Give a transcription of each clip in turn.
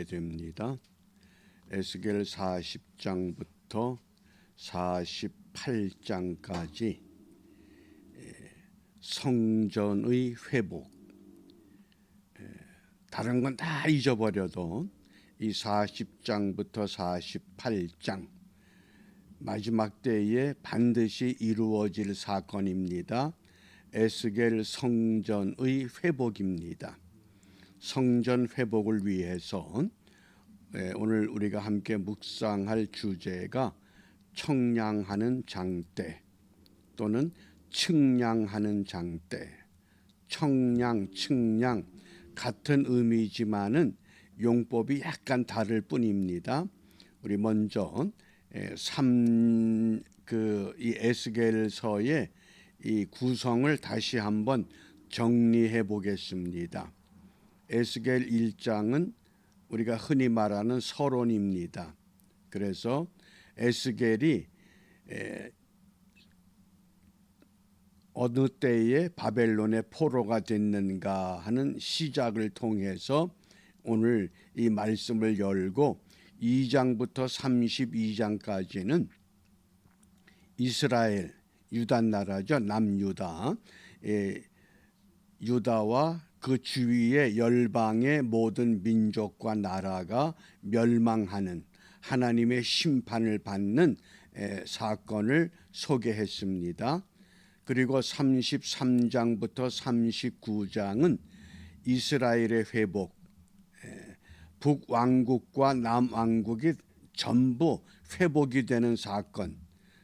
됩니다. 에스겔 40장부터 48장까지 성전의 회복, 다른 건 다 잊어버려도 이 40장부터 48장 마지막 때에 반드시 이루어질 사건입니다. 에스겔 성전의 회복입니다. 성전 회복을 위해서 오늘 우리가 함께 묵상할 주제가 청량하는 장대 또는 측량하는 장대. 청량, 측량 같은 의미지만은 용법이 약간 다를 뿐입니다. 우리 먼저 이 에스겔서의 이 구성을 다시 한번 정리해 보겠습니다. 에스겔 1장은 우리가 흔히 말하는 서론입니다. 그래서 에스겔이 어느 때에 바벨론의 포로가 됐는가 하는 시작을 통해서 오늘 이 말씀을 열고 2장부터 32장까지는 이스라엘, 유다 나라죠. 남유다, 유다와 그 주위의 열방의 모든 민족과 나라가 멸망하는 하나님의 심판을 받는 사건을 소개했습니다. 그리고 33장부터 39장은 이스라엘의 회복, 북왕국과 남왕국이 전부 회복이 되는 사건,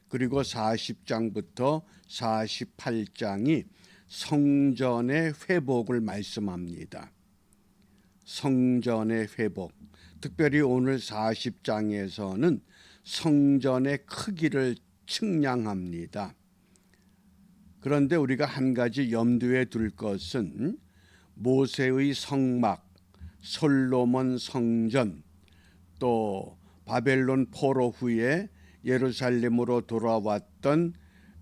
그리고 40장부터 48장이 성전의 회복을 말씀합니다. 성전의 회복, 특별히 오늘 40장에서는 성전의 크기를 측량합니다. 그런데 우리가 한 가지 염두에 둘 것은 모세의 성막, 솔로몬 성전, 또 바벨론 포로 후에 예루살렘으로 돌아왔던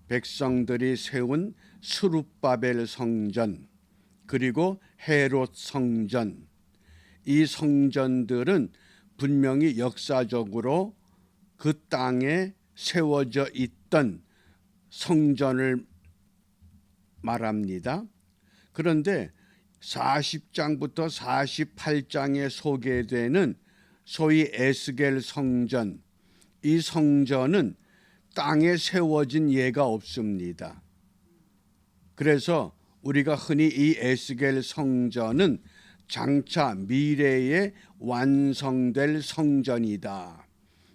백성들이 세운 스룹바벨 성전, 그리고 헤롯 성전, 이 성전들은 분명히 역사적으로 그 땅에 세워져 있던 성전을 말합니다. 그런데 40장부터 48장에 소개되는 소위 에스겔 성전, 이 성전은 땅에 세워진 예가 없습니다. 그래서 우리가 흔히 이 에스겔 성전은 장차 미래에 완성될 성전이다.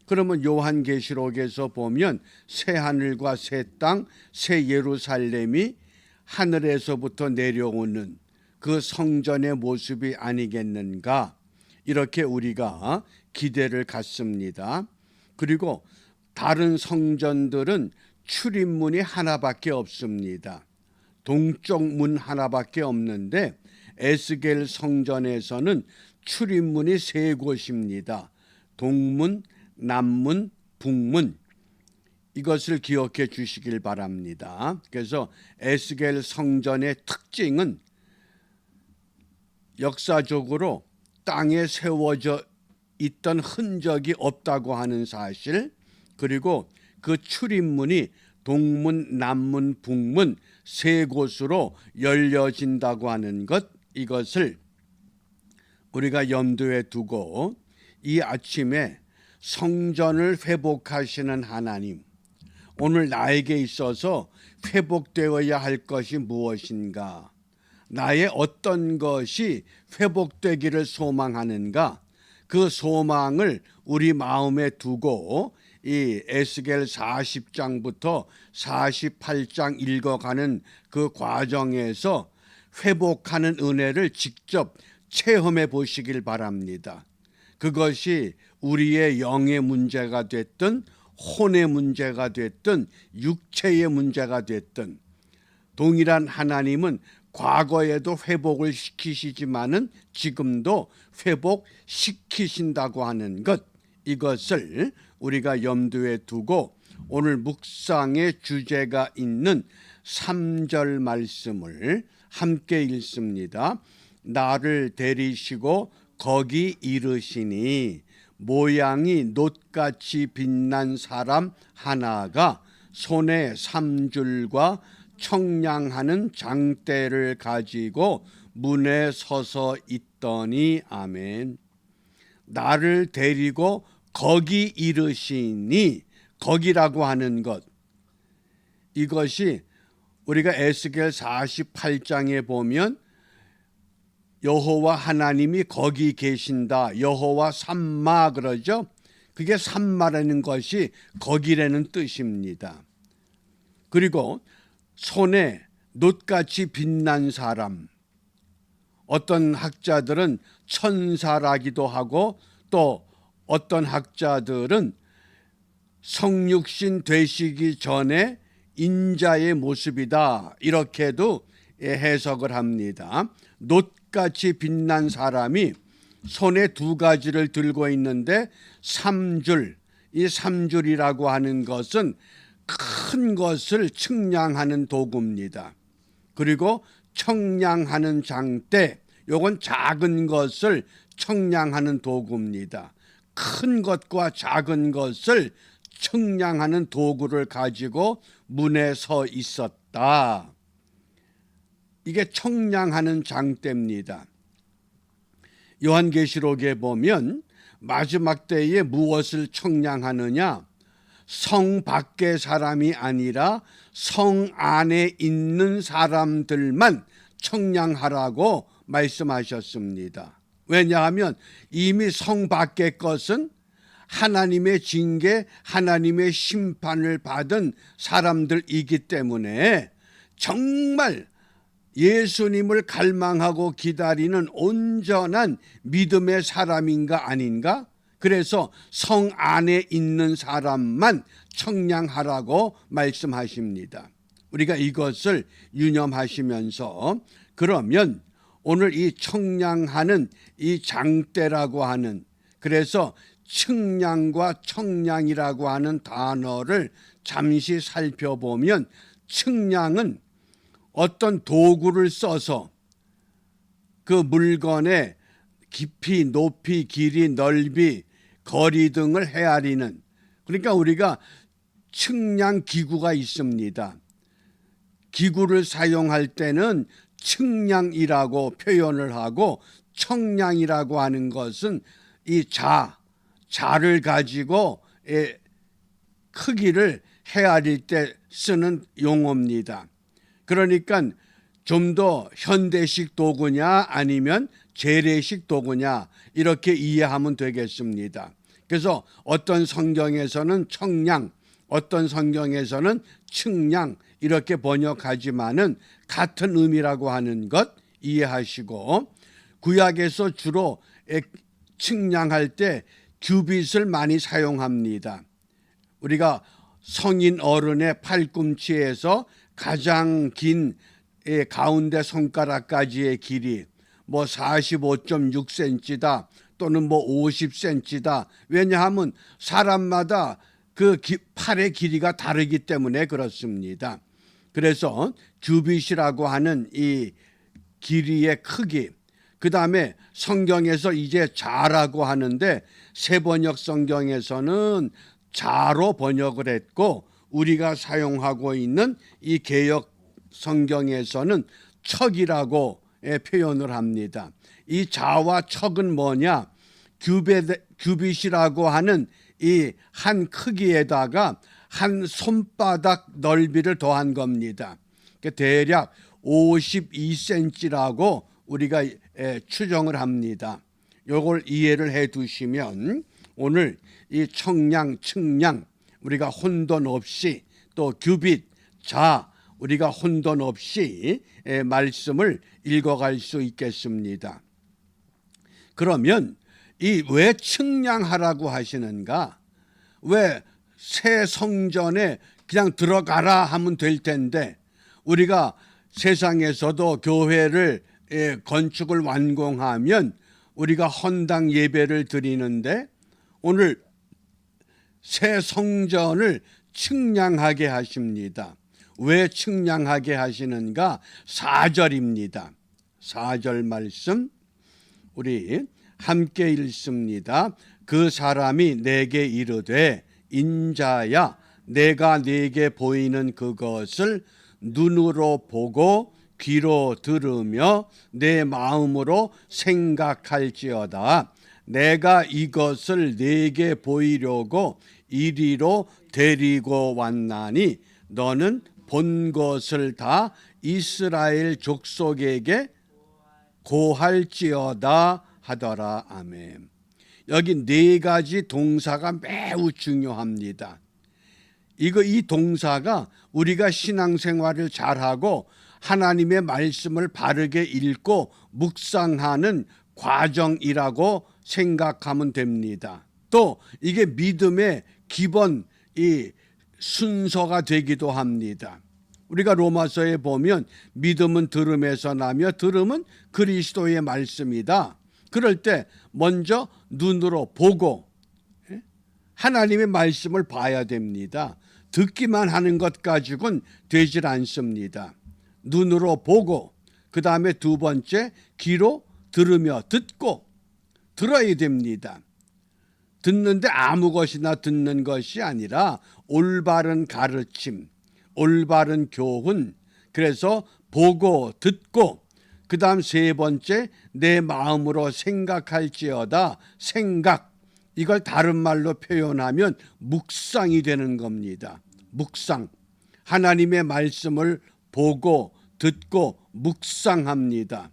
그러면 요한계시록에서 보면 새 하늘과 새 땅, 새 예루살렘이 하늘에서부터 내려오는 그 성전의 모습이 아니겠는가, 이렇게 우리가 기대를 갖습니다. 그리고 다른 성전들은 출입문이 하나밖에 없습니다. 동쪽 문 하나밖에 없는데 에스겔 성전에서는 출입문이 세 곳입니다. 동문, 남문, 북문. 이것을 기억해 주시길 바랍니다. 그래서 에스겔 성전의 특징은 역사적으로 땅에 세워져 있던 흔적이 없다고 하는 사실, 그리고 그 출입문이 동문, 남문, 북문 세 곳으로 열려진다고 하는 것, 이것을 우리가 염두에 두고 이 아침에 성전을 회복하시는 하나님, 오늘 나에게 있어서 회복되어야 할 것이 무엇인가, 나의 어떤 것이 회복되기를 소망하는가, 그 소망을 우리 마음에 두고 이 에스겔 40장부터 48장 읽어가는 그 과정에서 회복하는 은혜를 직접 체험해 보시길 바랍니다. 그것이 우리의 영의 문제가 됐든 혼의 문제가 됐든 육체의 문제가 됐든, 동일한 하나님은 과거에도 회복을 시키시지만은 지금도 회복시키신다고 하는 것, 이것을 우리가 염두에 두고 오늘 묵상의 주제가 있는 3절 말씀을 함께 읽습니다. 나를 데리시고 거기 이르시니 모양이 놋같이 빛난 사람 하나가 손에 삼줄과 청량하는 장대를 가지고 문에 서서 있더니 아멘. 나를 데리고 거기 이르시니, 거기라고 하는 것, 이것이 우리가 에스겔 48장에 보면 여호와 하나님이 거기 계신다, 여호와 삼마 그러죠. 그게 삼마라는 것이 거기라는 뜻입니다. 그리고 손에 놋같이 빛난 사람, 어떤 학자들은 천사라기도 하고 또 어떤 학자들은 성육신 되시기 전에 인자의 모습이다, 이렇게도 해석을 합니다. 놋같이 빛난 사람이 손에 두 가지를 들고 있는데 삼줄, 이 삼줄이라고 하는 것은 큰 것을 측량하는 도구입니다. 그리고 청량하는 장대, 요건 작은 것을 청량하는 도구입니다. 큰 것과 작은 것을 청량하는 도구를 가지고 문에 서 있었다. 이게 청량하는 장대입니다. 요한계시록에 보면 마지막 때에 무엇을 청량하느냐? 성 밖의 사람이 아니라 성 안에 있는 사람들만 청량하라고 말씀하셨습니다. 왜냐하면 이미 성 밖의 것은 하나님의 징계, 하나님의 심판을 받은 사람들이기 때문에 정말 예수님을 갈망하고 기다리는 온전한 믿음의 사람인가 아닌가? 그래서 성 안에 있는 사람만 청량하라고 말씀하십니다. 우리가 이것을 유념하시면서 그러면 오늘 이 청량하는 이 장대라고 하는, 그래서 측량과 청량이라고 하는 단어를 잠시 살펴보면, 측량은 어떤 도구를 써서 그 물건의 깊이, 높이, 길이, 넓이, 거리 등을 헤아리는, 그러니까 우리가 측량 기구가 있습니다. 기구를 사용할 때는 측량이라고 표현을 하고, 청량이라고 하는 것은 이 자를 가지고 크기를 헤아릴 때 쓰는 용어입니다. 그러니까 좀 더 현대식 도구냐 아니면 재래식 도구냐, 이렇게 이해하면 되겠습니다. 그래서 어떤 성경에서는 청량, 어떤 성경에서는 측량, 이렇게 번역하지만은 같은 의미라고 하는 것 이해하시고, 구약에서 주로 측량할 때 규빗을 많이 사용합니다. 우리가 성인 어른의 팔꿈치에서 가장 긴 가운데 손가락까지의 길이 뭐 45.6cm다 또는 뭐 50cm다. 왜냐하면 사람마다 그 팔의 길이가 다르기 때문에 그렇습니다. 그래서 규빗이라고 하는 이 길이의 크기, 그 다음에 성경에서 이제 자라고 하는데 새번역 성경에서는 자로 번역을 했고, 우리가 사용하고 있는 이 개역 성경에서는 척이라고 표현을 합니다. 이 자와 척은 뭐냐? 규빗이라고 하는 이 한 크기에다가 한 손바닥 넓이를 더한 겁니다. 대략 52cm라고 우리가 추정을 합니다. 이걸 이해를 해 두시면 오늘 이 청량, 측량, 우리가 혼돈 없이, 또 규빗, 자, 우리가 혼돈 없이 말씀을 읽어갈 수 있겠습니다. 그러면 이 왜 측량하라고 하시는가? 왜 새 성전에 그냥 들어가라 하면 될 텐데, 우리가 세상에서도 교회를 건축을 완공하면 우리가 헌당 예배를 드리는데, 오늘 새 성전을 측량하게 하십니다. 왜 측량하게 하시는가? 4절입니다. 4절 말씀, 우리 함께 읽습니다. 그 사람이 내게 이르되 인자야 내가 네게 보이는 그것을 눈으로 보고 귀로 들으며 내 마음으로 생각할지어다. 내가 이것을 네게 보이려고 이리로 데리고 왔나니 너는 본 것을 다 이스라엘 족속에게 고할지어다 하더라. 아멘. 여기 네 가지 동사가 매우 중요합니다. 이 동사가 우리가 신앙생활을 잘하고 하나님의 말씀을 바르게 읽고 묵상하는 과정이라고 생각하면 됩니다. 또 이게 믿음의 기본 이 순서가 되기도 합니다. 우리가 로마서에 보면 믿음은 들음에서 나며 들음은 그리스도의 말씀이다. 그럴 때 먼저 눈으로 보고 하나님의 말씀을 봐야 됩니다. 듣기만 하는 것 가지고는 되질 않습니다. 눈으로 보고 그 다음에 두 번째 귀로 들으며 듣고 들어야 됩니다. 듣는데 아무 것이나 듣는 것이 아니라 올바른 가르침, 올바른 교훈, 그래서 보고 듣고 그 다음 세 번째 내 마음으로 생각할지어다. 생각, 이걸 다른 말로 표현하면 묵상이 되는 겁니다. 묵상, 하나님의 말씀을 보고 듣고 묵상합니다.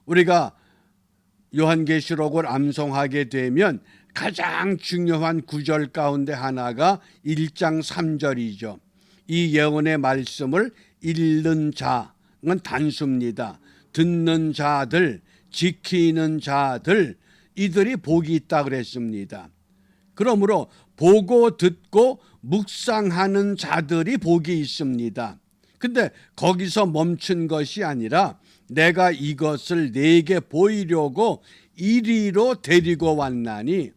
우리가 요한계시록을 암송하게 되면 가장 중요한 구절 가운데 하나가 1장 3절이죠. 이 예언의 말씀을 읽는 자는 단수입니다. 듣는 자들, 지키는 자들, 이들이 복이 있다 그랬습니다. 그러므로 보고 듣고 묵상하는 자들이 복이 있습니다. 근데 거기서 멈춘 것이 아니라 내가 이것을 네게 보이려고 이리로 데리고 왔나니,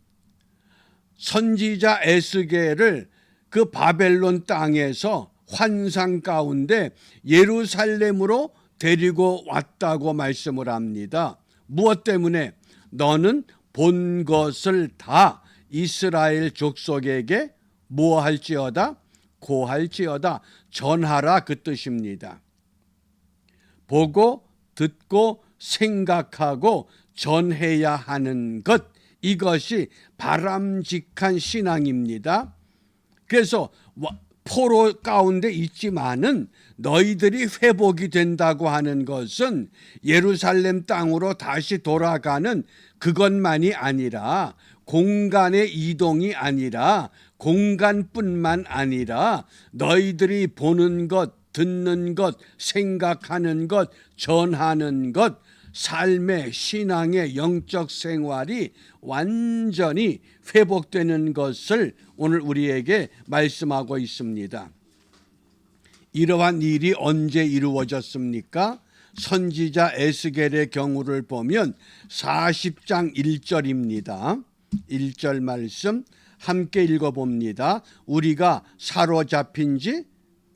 선지자 에스겔을 그 바벨론 땅에서 환상 가운데 예루살렘으로 데리고 왔다고 말씀을 합니다. 무엇 때문에? 너는 본 것을 다 이스라엘 족속에게 뭐 할지어다? 고할지어다. 전하라, 그 뜻입니다. 보고 듣고 생각하고 전해야 하는 것, 이것이 바람직한 신앙입니다. 그래서 포로 가운데 있지만은 너희들이 회복이 된다고 하는 것은 예루살렘 땅으로 다시 돌아가는 그것만이 아니라, 공간의 이동이 아니라, 공간뿐만 아니라 너희들이 보는 것, 듣는 것, 생각하는 것, 전하는 것, 삶의, 신앙의 영적 생활이 완전히 회복되는 것을 오늘 우리에게 말씀하고 있습니다. 이러한 일이 언제 이루어졌습니까? 선지자 에스겔의 경우를 보면 40장 1절입니다. 1절 말씀 함께 읽어봅니다. 우리가 사로잡힌 지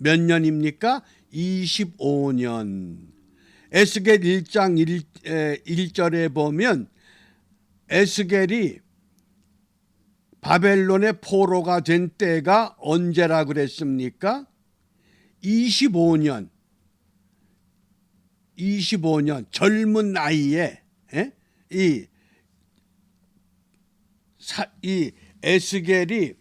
몇 년입니까? 25년. 에스겔 1장 1절에 보면 에스겔이 바벨론의 포로가 된 때가 언제라 그랬습니까? 25년 젊은 나이에 이 에스겔이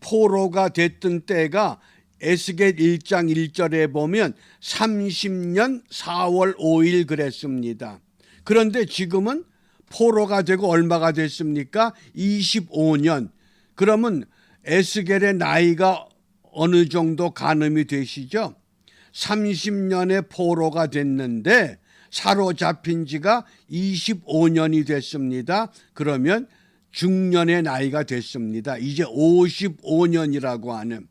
포로가 됐던 때가 에스겔 1장 1절에 보면 30년 4월 5일 그랬습니다. 그런데 지금은 포로가 되고 얼마가 됐습니까? 25년. 그러면 에스겔의 나이가 어느 정도 가늠이 되시죠? 30년의 포로가 됐는데 사로잡힌 지가 25년이 됐습니다. 그러면 중년의 나이가 됐습니다. 이제 55년이라고 하는,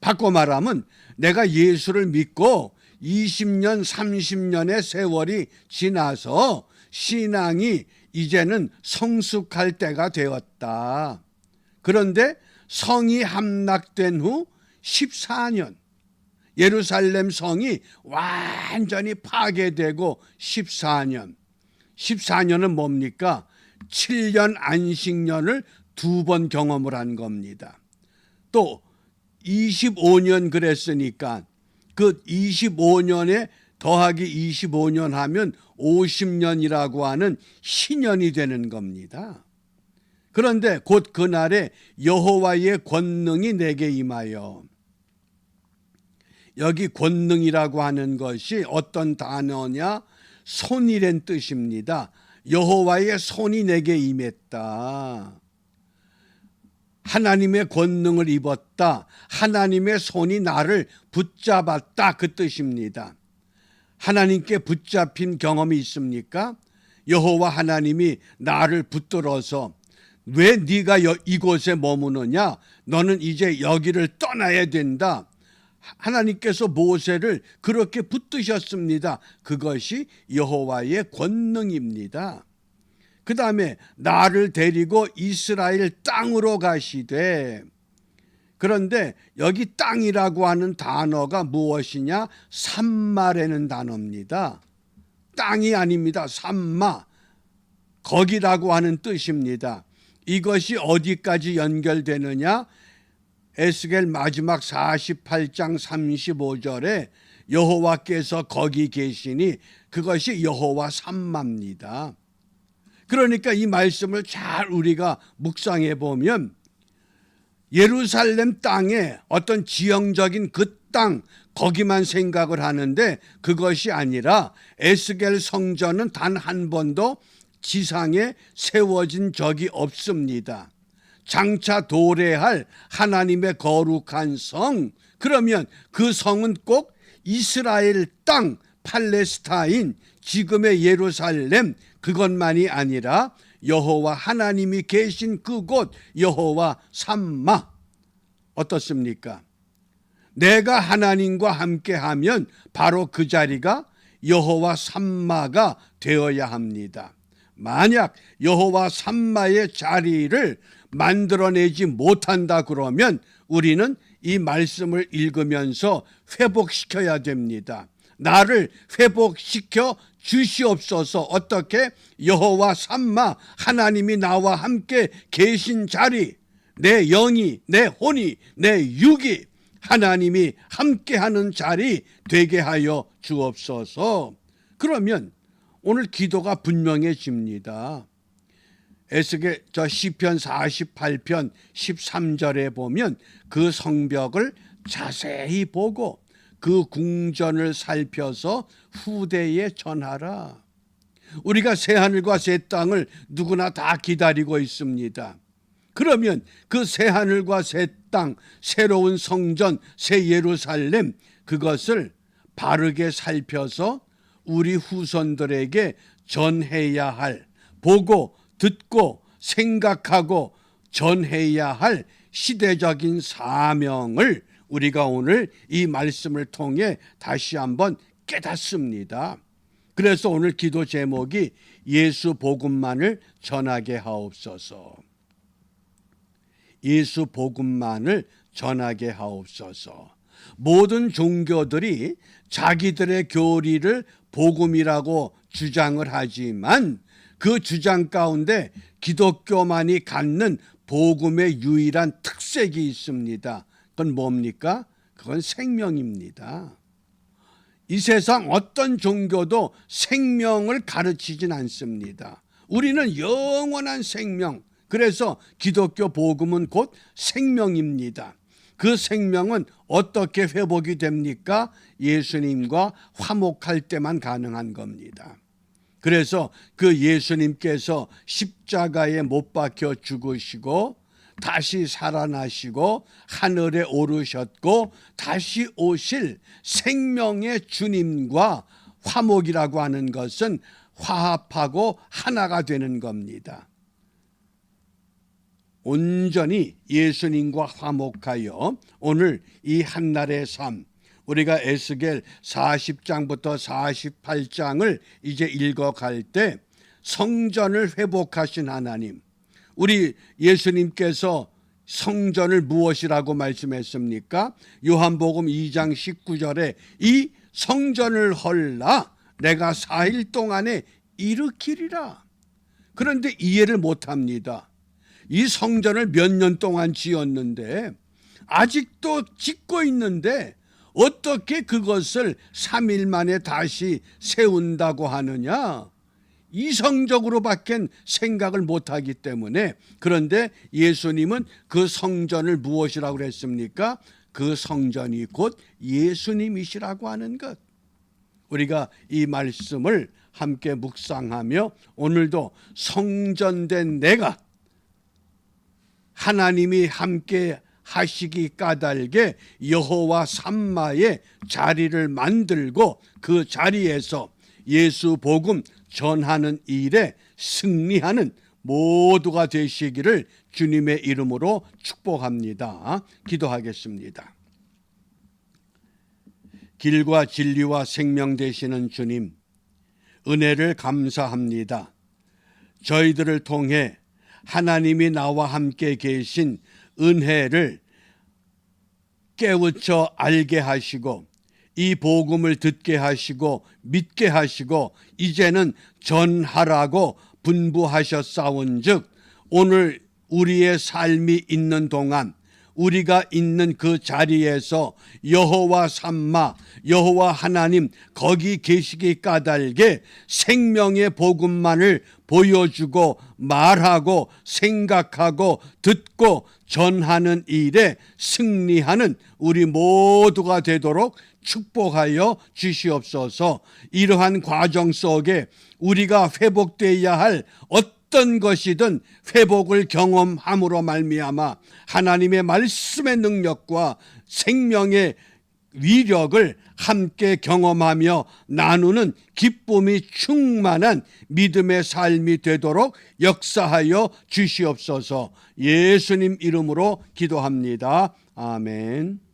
바꿔 말하면 내가 예수를 믿고 20년, 30년의 세월이 지나서 신앙이 이제는 성숙할 때가 되었다. 그런데 성이 함락된 후 14년, 예루살렘 성이 완전히 파괴되고 14년은 뭡니까? 7년 안식년을 2번 경험을 한 겁니다. 또 25년 그랬으니까 그 25년에 더하기 25년 하면 50년이라고 하는 희년이 되는 겁니다. 그런데 곧 그날에 여호와의 권능이 내게 임하여, 여기 권능이라고 하는 것이 어떤 단어냐? 손이란 뜻입니다. 여호와의 손이 내게 임했다. 하나님의 권능을 입었다. 하나님의 손이 나를 붙잡았다. 그 뜻입니다. 하나님께 붙잡힌 경험이 있습니까? 여호와 하나님이 나를 붙들어서 왜 네가 이곳에 머무느냐? 너는 이제 여기를 떠나야 된다. 하나님께서 모세를 그렇게 붙드셨습니다. 그것이 여호와의 권능입니다. 그 다음에 나를 데리고 이스라엘 땅으로 가시되, 그런데 여기 땅이라고 하는 단어가 무엇이냐? 산마라는 단어입니다. 땅이 아닙니다. 산마, 거기라고 하는 뜻입니다. 이것이 어디까지 연결되느냐? 에스겔 마지막 48장 35절에 여호와께서 거기 계시니 그것이 여호와 산마입니다. 그러니까 이 말씀을 잘 우리가 묵상해 보면 예루살렘 땅에 어떤 지형적인 그 땅 거기만 생각을 하는데 그것이 아니라 에스겔 성전은 단 한 번도 지상에 세워진 적이 없습니다. 장차 도래할 하나님의 거룩한 성, 그러면 그 성은 꼭 이스라엘 땅, 팔레스타인, 지금의 예루살렘, 그것만이 아니라 여호와 하나님이 계신 그곳 여호와 산마. 어떻습니까? 내가 하나님과 함께하면 바로 그 자리가 여호와 산마가 되어야 합니다. 만약 여호와 산마의 자리를 만들어내지 못한다 그러면 우리는 이 말씀을 읽으면서 회복시켜야 됩니다. 나를 회복시켜 주시옵소서. 어떻게? 여호와 산마, 하나님이 나와 함께 계신 자리, 내 영이, 내 혼이, 내 육이 하나님이 함께하는 자리 되게 하여 주옵소서. 그러면 오늘 기도가 분명해집니다. 에스겔 시편 48편 13절에 보면 그 성벽을 자세히 보고 그 궁전을 살펴서 후대에 전하라. 우리가 새하늘과 새 땅을 누구나 다 기다리고 있습니다. 그러면 그 새하늘과 새 땅, 새로운 성전, 새 예루살렘, 그것을 바르게 살펴서 우리 후손들에게 전해야 할, 보고 듣고 생각하고 전해야 할 시대적인 사명을 우리가 오늘 이 말씀을 통해 다시 한번 깨닫습니다. 그래서 오늘 기도 제목이 예수 복음만을 전하게 하옵소서. 예수 복음만을 전하게 하옵소서. 모든 종교들이 자기들의 교리를 복음이라고 주장을 하지만 그 주장 가운데 기독교만이 갖는 복음의 유일한 특색이 있습니다. 그건 뭡니까? 그건 생명입니다. 이 세상 어떤 종교도 생명을 가르치진 않습니다. 우리는 영원한 생명, 그래서 기독교 복음은 곧 생명입니다. 그 생명은 어떻게 회복이 됩니까? 예수님과 화목할 때만 가능한 겁니다. 그래서 그 예수님께서 십자가에 못 박혀 죽으시고 다시 살아나시고 하늘에 오르셨고 다시 오실 생명의 주님과 화목이라고 하는 것은 화합하고 하나가 되는 겁니다. 온전히 예수님과 화목하여 오늘 이 한날의 삶, 우리가 에스겔 40장부터 48장을 이제 읽어갈 때 성전을 회복하신 하나님, 우리 예수님께서 성전을 무엇이라고 말씀했습니까? 요한복음 2장 19절에 이 성전을 헐라 내가 4일 동안에 일으키리라. 그런데 이해를 못합니다. 이 성전을 몇 년 동안 지었는데 아직도 짓고 있는데 어떻게 그것을 3일 만에 다시 세운다고 하느냐? 이성적으로밖엔 생각을 못하기 때문에. 그런데 예수님은 그 성전을 무엇이라고 그랬습니까? 그 성전이 곧 예수님이시라고 하는 것. 우리가 이 말씀을 함께 묵상하며 오늘도 성전된 내가 하나님이 함께 하시기 까닭에 여호와 삼마의 자리를 만들고 그 자리에서 예수 복음 전하는 일에 승리하는 모두가 되시기를 주님의 이름으로 축복합니다. 기도하겠습니다. 길과 진리와 생명 되시는 주님, 은혜를 감사합니다. 저희들을 통해 하나님이 나와 함께 계신 은혜를 깨우쳐 알게 하시고 이 복음을 듣게 하시고 믿게 하시고 이제는 전하라고 분부하셨사온즉 오늘 우리의 삶이 있는 동안 우리가 있는 그 자리에서 여호와 삼마, 여호와 하나님 거기 계시기 까닭에 생명의 복음만을 보여주고 말하고 생각하고 듣고 전하는 일에 승리하는 우리 모두가 되도록 축복하여 주시옵소서. 이러한 과정 속에 우리가 회복되어야 할 어떤 것이든 회복을 경험함으로 말미암아 하나님의 말씀의 능력과 생명의 위력을 함께 경험하며 나누는 기쁨이 충만한 믿음의 삶이 되도록 역사하여 주시옵소서. 예수님 이름으로 기도합니다. 아멘.